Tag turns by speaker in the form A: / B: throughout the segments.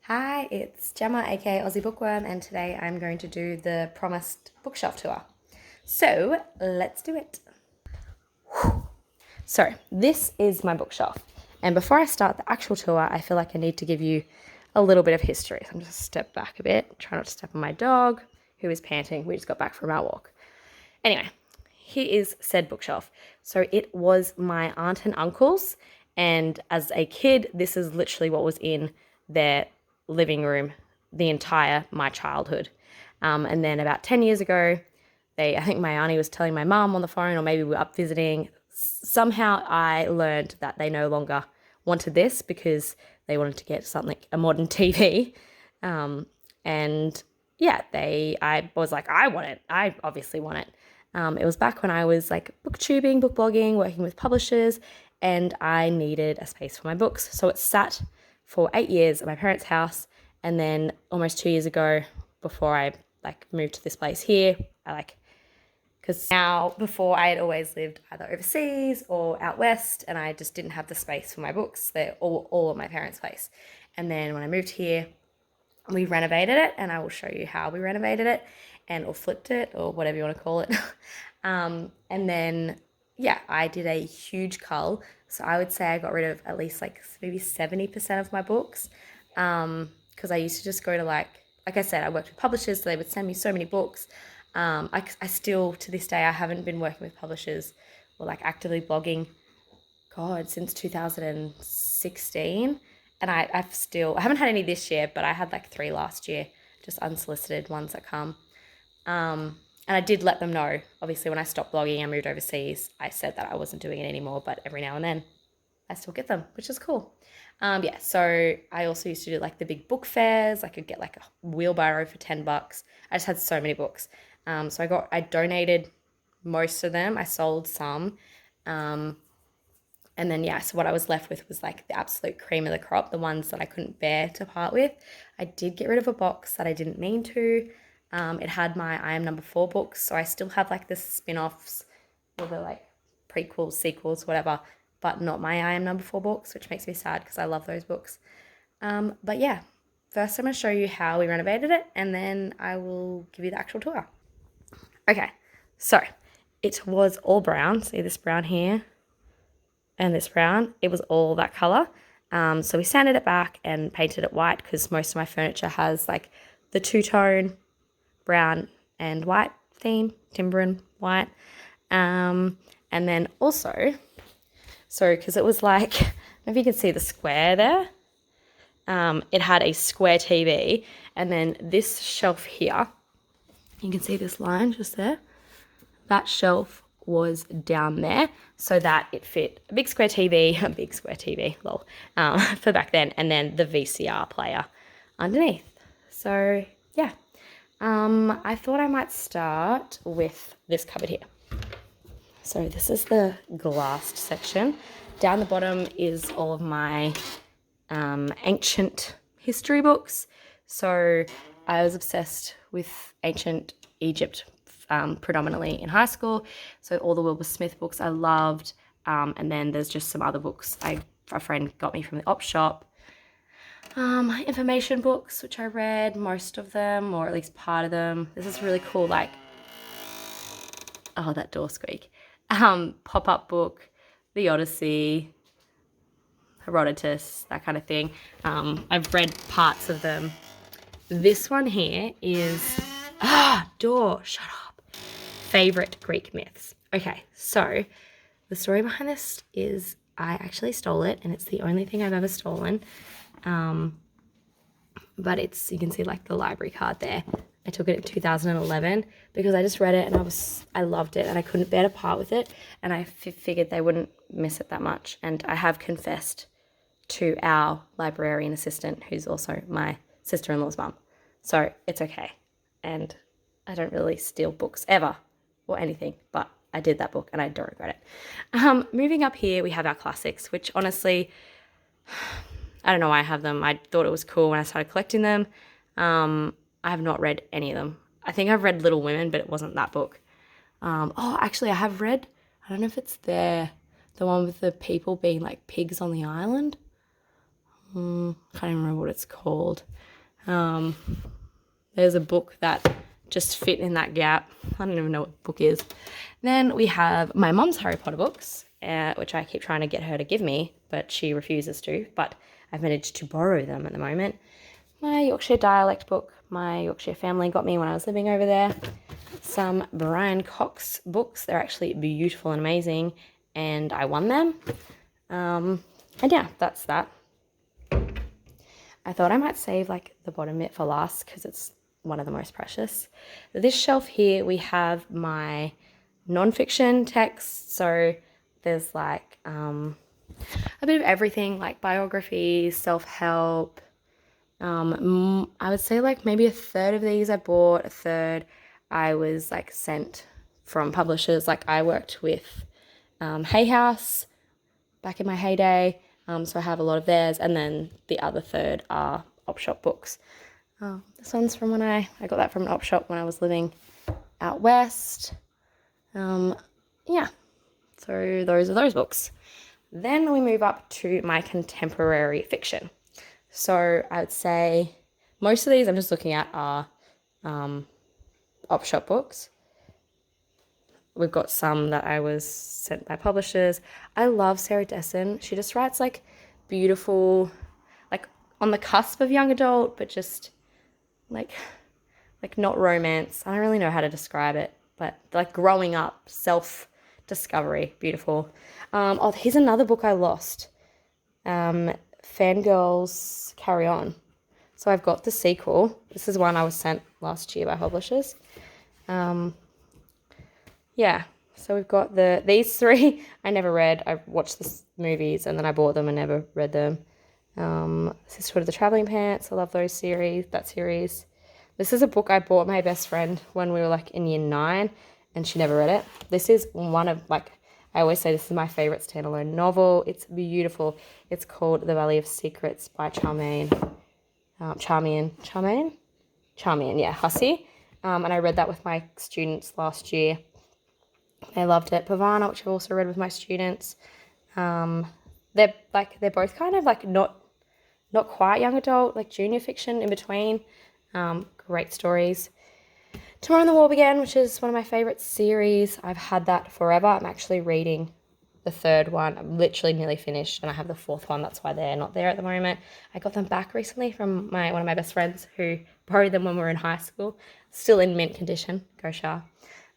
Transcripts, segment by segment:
A: Hi, it's Gemma, aka Aussie Bookworm, and today I'm going to do the promised bookshelf tour. So let's do it. So this is my bookshelf, and before I start the actual tour, I feel like I need to give you a little bit of history. So I'm just step back a bit, try not to step on my dog, who is panting. We just got back from our walk. Anyway, here is said bookshelf. So it was my aunt and uncle's, and as a kid, this is literally what was in their living room the entire my childhood. And then about 10 years ago, I think my auntie was telling my mum on the phone, or maybe we were up visiting. Somehow I learned that they no longer wanted this because they wanted to get something, a modern TV. And yeah, I was like, I want it. I obviously want it. It was back when I was like booktubing, book blogging, working with publishers, and I needed a space for my books. So it sat for 8 years at my parents' house, and then almost 2 years ago, before I moved to this place here, because now before I had always lived either overseas or out west, and I just didn't have the space for my books. They're all at my parents' place. And then when I moved here, we renovated it, and I will show you how we renovated it or flipped it or whatever you want to call it. And then, yeah, I did a huge cull. So I would say I got rid of at least maybe 70% of my books, because I used to just go to like I said, I worked with publishers, so they would send me so many books. I still, to this day, I haven't been working with publishers or actively blogging, God, since 2016. And I haven't had any this year, but I had 3 last year, just unsolicited ones that come. And I did let them know, obviously, when I stopped blogging and moved overseas, I said that I wasn't doing it anymore, but every now and then I still get them, which is cool. Yeah, so I also used to do the big book fairs. I could get a wheelbarrow for $10. I just had so many books. So I donated most of them. I sold some. And then, yeah, so what I was left with was the absolute cream of the crop, the ones that I couldn't bear to part with. I did get rid of a box that I didn't mean to. It had my I Am Number 4 books, so I still have the spin-offs or the prequels, sequels, whatever, but not my I Am Number 4 books, which makes me sad because I love those books. But yeah, first I'm going to show you how we renovated it, and then I will give you the actual tour. Okay, so it was all brown. See this brown here and this brown? It was all that color. So we sanded it back and painted it white because most of my furniture has the two-tone brown and white theme, timber and white. And then also, so because it was I don't know if you can see the square there. It had a square TV, and then this shelf here, you can see this line just there. That shelf was down there so that it fit a big square TV, lol, for back then, and then the VCR player underneath. So yeah, I thought I might start with this cupboard here. So this is the glassed section. Down the bottom is all of my ancient history books. So I was obsessed with ancient Egypt predominantly in high school. So all the Wilbur Smith books I loved. And then there's just some other books a friend got me from the op shop. Information books, which I read most of them, or at least part of them. This is really cool, oh, that door squeak. Pop-up book, The Odyssey, Herodotus, that kind of thing. I've read parts of them. This one here is, door, shut up. Favorite Greek myths. Okay, so the story behind this is I actually stole it, and it's the only thing I've ever stolen. But you can see the library card there. I took it in 2011 because I just read it and I loved it, and I couldn't bear to part with it, and I figured they wouldn't miss it that much. And I have confessed to our librarian assistant, who's also my sister-in-law's mum. So it's okay. And I don't really steal books ever or anything, but I did that book and I don't regret it. Moving up here, we have our classics, which honestly, I don't know why I have them. I thought it was cool when I started collecting them. I have not read any of them. I think I've read Little Women, but it wasn't that book. Actually, I have read, I don't know if it's the one with the people being pigs on the island. can't even remember what it's called. There's a book that just fit in that gap. I don't even know what the book is. Then we have my mum's Harry Potter books, which I keep trying to get her to give me, but she refuses to. But I've managed to borrow them at the moment. My Yorkshire dialect book, my Yorkshire family got me when I was living over there. Some Brian Cox books. They're actually beautiful and amazing, and I won them. And yeah, that's that. I thought I might save like the bottom bit for last because it's one of the most precious. This shelf here, we have my non-fiction texts. So there's like a bit of everything, like biographies, self-help. I would say like maybe a third of these I bought, a third I was like sent from publishers. Like I worked with Hay House back in my heyday, so I have a lot of theirs, and then the other third are op shop books. This one's from when I got that from an op shop when I was living out west. Yeah, so those are those books. Then we move up to my contemporary fiction. So I would say most of these I'm just looking at are op shop books. We've got some that I was sent by publishers. I love Sarah Dessen. She just writes like beautiful, like on the cusp of young adult, but just like not romance. I don't really know how to describe it, but like growing up, self-discovery, beautiful. Oh, here's another book I lost. Fangirls Carry On. So I've got the sequel. This is one I was sent last year by publishers. Yeah, so we've got these three I never read. I watched the movies and then I bought them and never read them. Sisterhood of the Traveling Pants. I love that series. This is a book I bought my best friend when we were like in year 9 and she never read it. This is one of like, I always say this is my favorite standalone novel. It's beautiful. It's called The Valley of Secrets by Charmian, yeah, Hussey. And I read that with my students last year. They loved it. Pavana, which I've also read with my students. They're both kind of like not quite young adult, like junior fiction in between. Great stories. Tomorrow on the Wall Began, which is one of my favorite series. I've had that forever. I'm actually reading the third one. I'm literally nearly finished, and I have the fourth one. That's why they're not there at the moment. I got them back recently from one of my best friends who borrowed them when we were in high school. Still in mint condition. Go Shah.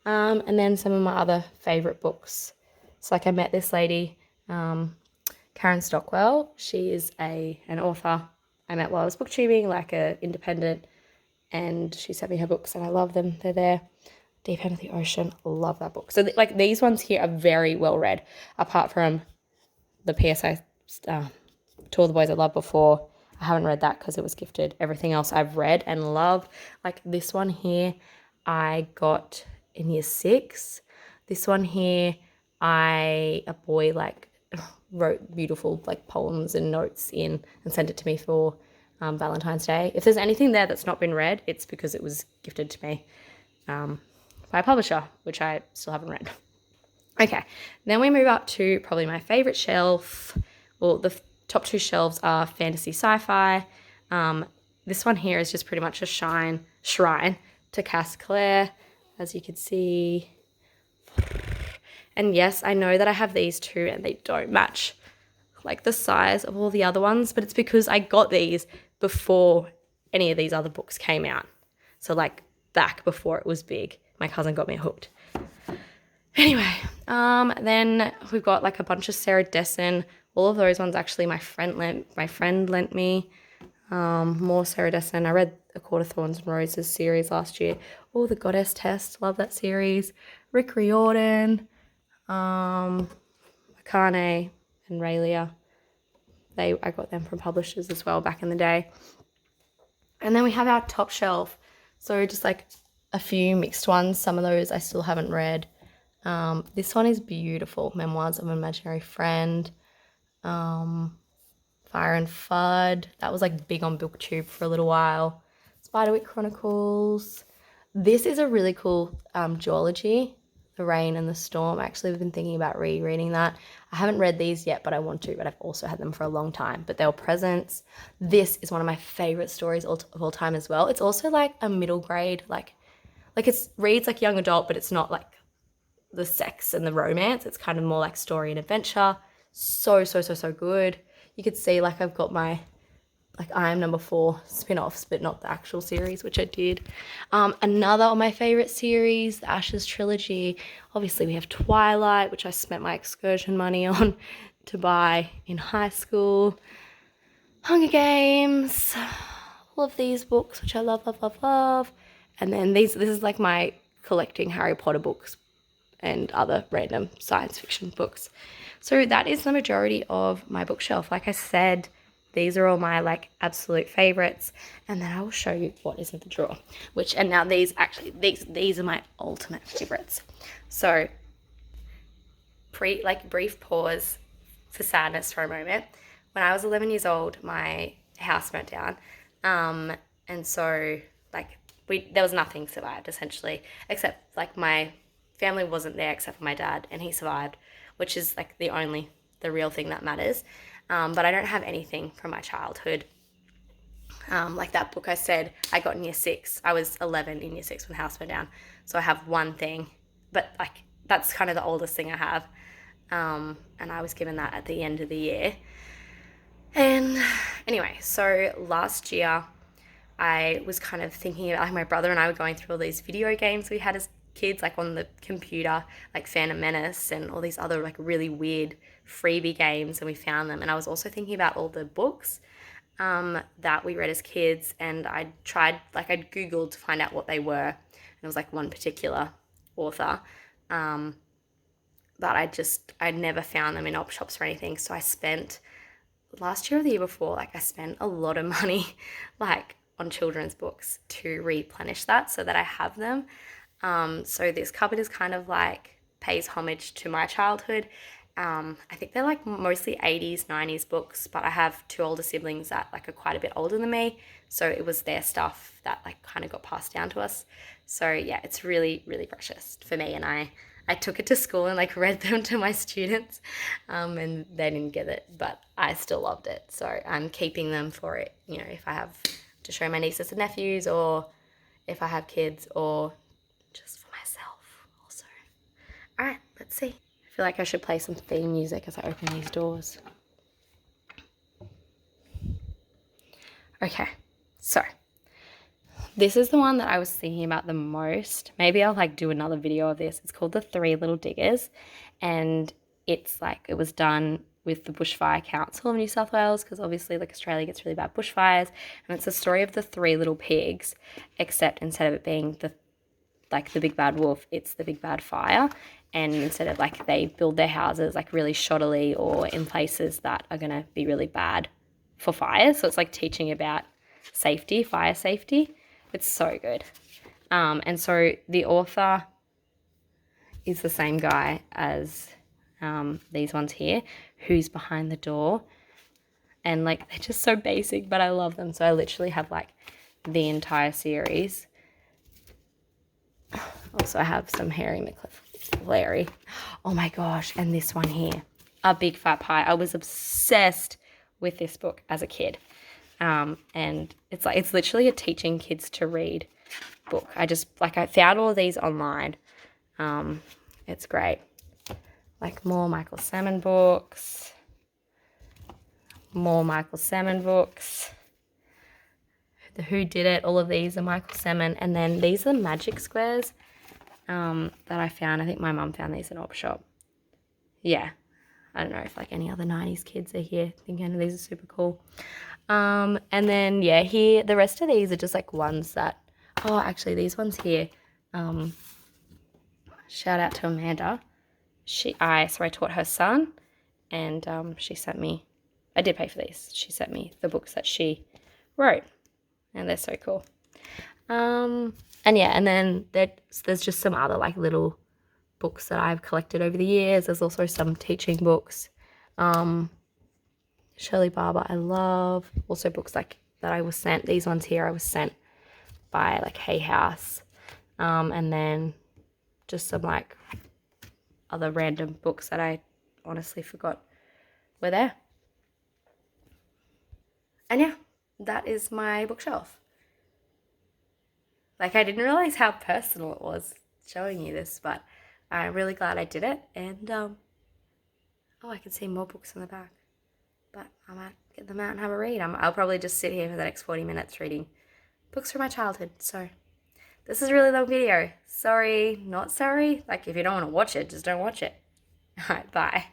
A: And then some of my other favorite books. So like I met this lady, Karen Stockwell. She is an author I met while I was booktubing, like a independent, and she sent me her books and I love them. They're there. Deep End of the Ocean. Love that book. So like these ones here are very well read, apart from the PSI To All the Boys I Loved Before. I haven't read that because it was gifted. Everything else I've read and love. Like this one here I got in year 6. This one here a boy like wrote beautiful like poems and notes in and sent it to me for Valentine's Day. If there's anything there that's not been read, it's because it was gifted to me by a publisher, which I still haven't read. Okay, then we move up to probably my favorite shelf. Well, the top 2 shelves are fantasy sci-fi. This one here is just pretty much a shrine to Cass Clare, as you can see. And yes, I know that I have these two and they don't match like the size of all the other ones, but it's because I got these before any of these other books came out. So like back before it was big. My cousin got me hooked. Anyway, then we've got like a bunch of Sarah Dessen. All of those ones actually my friend lent me. More Sarah Dessen. I read A Court of Thorns and Roses series last year. Oh, The Goddess Test. Love that series. Rick Riordan. Akane and Raelia. I got them from publishers as well back in the day. And then we have our top shelf. So just like a few mixed ones. Some of those I still haven't read. This one is beautiful. Memoirs of an Imaginary Friend. Fire and Fud. That was like big on BookTube for a little while. Spiderwick Chronicles. This is a really cool duology. The Rain and the Storm. Actually, I've been thinking about rereading that. I haven't read these yet, but I want to, but I've also had them for a long time. But they were presents. This is one of my favorite stories of all time as well. It's also like a middle grade, like it reads like young adult, but it's not like the sex and the romance. It's kind of more like story and adventure. So, so, so, so good. You could see like I've got my I Am Number 4 spin-offs, but not the actual series, which I did. Another of my favorite series, the Ashes trilogy. Obviously, we have Twilight, which I spent my excursion money on to buy in high school. Hunger Games, all of these books, which I love, love, love, love. And then this is like my collecting Harry Potter books and other random science fiction books. So that is the majority of my bookshelf. Like I said, these are all my like absolute favorites, and then I will show you what is in the drawer. And now these are my ultimate favorites. So brief pause for sadness for a moment. When I was 11 years old, my house burnt down, and so there was nothing survived essentially, except like my family wasn't there except for my dad, and he survived, which is like the real thing that matters. But I don't have anything from my childhood. Like that book I said I got in year 6. I was 11 in year 6 when the house went down. So I have one thing, but like that's kind of the oldest thing I have. And I was given that at the end of the year. And anyway, so last year I was kind of thinking about, like, my brother and I were going through all these video games we had as kids, like on the computer, like Phantom Menace and all these other like really weird freebie games, and we found them. And I was also thinking about all the books that we read as kids, and I'd Googled to find out what they were, and it was like one particular author, but I never found them in op shops or anything. So I spent last year or the year before, like I spent a lot of money like on children's books to replenish that so that I have them. So this cupboard is kind of like pays homage to my childhood. I think they're like mostly 80s, 90s books, but I have 2 older siblings that like are quite a bit older than me. So it was their stuff that like kind of got passed down to us. So yeah, it's really, really precious for me. And I took it to school and like read them to my students, and they didn't get it, but I still loved it. So I'm keeping them for it, if I have to show my nieces and nephews, or if I have kids, or just for myself also. All right, let's see. I feel like I should play some theme music as I open these doors. Okay, so this is the one that I was thinking about the most. Maybe I'll like do another video of this. It's called The Three Little Diggers, and it's like it was done with the Bushfire Council of New South Wales, because obviously like Australia gets really bad bushfires, and it's the story of the 3 little pigs, except instead of it being the big bad wolf, it's the big bad fire. And instead of like they build their houses like really shoddily or in places that are going to be really bad for fire. So it's like teaching about safety, fire safety. It's so good. And so the author is the same guy as these ones here, who's behind the door. And like they're just so basic, but I love them. So I literally have like the entire series. Also, I have some Harry McLary. Oh my gosh, and this one here, A Big Fat Pie. I was obsessed with this book as a kid. And it's literally a teaching kids to read book. I found all of these online. It's great. Like more Michael Salmon books. The Who Did It, all of these are Michael Salmon. And then these are magic squares that I found. I think my mum found these in an op shop. Yeah. I don't know if like any other 90s kids are here thinking these are super cool. And then, yeah, here, the rest of these are just like ones that, actually these ones here, shout out to Amanda. I taught her son, and she sent me, I did pay for these. She sent me the books that she wrote, and they're so cool. And yeah, and then there's just some other like little books that I've collected over the years. There's also some teaching books. Shirley Barber, I love. Also books like that I was sent. These ones here I was sent by like Hay House. And then just some like other random books that I honestly forgot were there. And yeah, that is my bookshelf. Like, I didn't realize how personal it was showing you this, but I'm really glad I did it. And oh, I can see more books in the back, but I might get them out and have a read. I'll probably just sit here for the next 40 minutes reading books from my childhood. So this is a really long video. Sorry, not sorry. Like, if you don't want to watch it, just don't watch it. All right, bye.